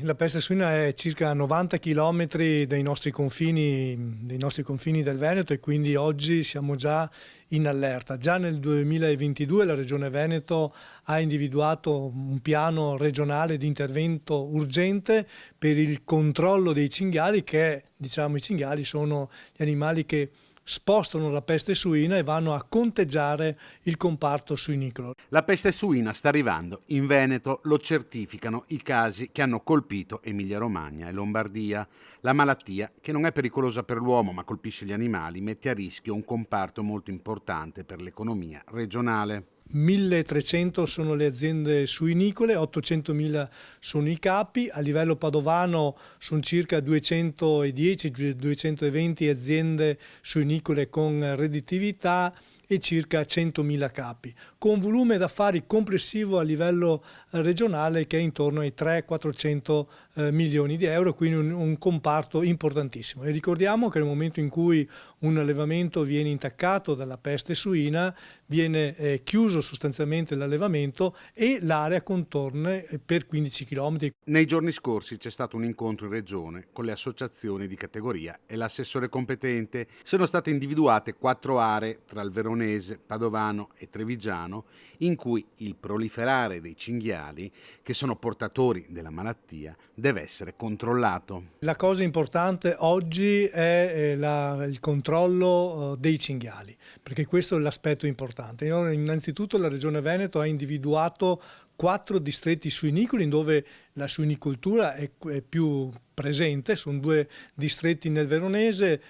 la peste suina è circa a 90 chilometri dai nostri confini del Veneto, e quindi oggi siamo già in allerta. Già nel 2022 la Regione Veneto ha individuato un piano regionale di intervento urgente per il controllo dei cinghiali, che diciamo i cinghiali sono gli animali che spostano la peste suina e vanno a conteggiare il comparto suinicolo. La peste suina sta arrivando in Veneto, lo certificano i casi che hanno colpito Emilia-Romagna e Lombardia. La malattia, che non è pericolosa per l'uomo ma colpisce gli animali, mette a rischio un comparto molto importante per l'economia regionale. 1.300 sono le aziende suinicole, 800.000 sono i capi. A livello padovano sono circa 210-220 aziende suinicole con redditività e circa 100.000 capi, con volume d'affari complessivo a livello regionale che è intorno ai 300-400 milioni di euro, quindi un comparto importantissimo. E ricordiamo che nel momento in cui un allevamento viene intaccato dalla peste suina, viene chiuso sostanzialmente l'allevamento e l'area contorna per 15 km. Nei giorni scorsi c'è stato un incontro in regione con le associazioni di categoria e l'assessore competente. Sono state individuate 4 aree tra il veronese, padovano e trevigiano in cui il proliferare dei cinghiali, che sono portatori della malattia, deve essere controllato. La cosa importante oggi è il controllo dei cinghiali, perché questo è l'aspetto importante. Innanzitutto la Regione Veneto ha individuato 4 distretti suinicoli dove la suinicoltura è più presente. Sono 2 distretti nel veronese,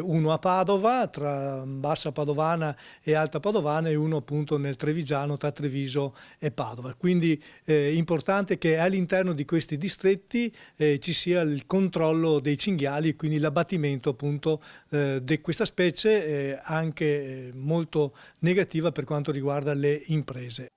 uno a Padova tra Bassa Padovana e Alta Padovana, e uno appunto nel trevigiano tra Treviso e Padova. Quindi è importante che all'interno di questi distretti ci sia il controllo dei cinghiali e quindi l'abbattimento appunto di questa specie, anche molto negativa per quanto riguarda le imprese.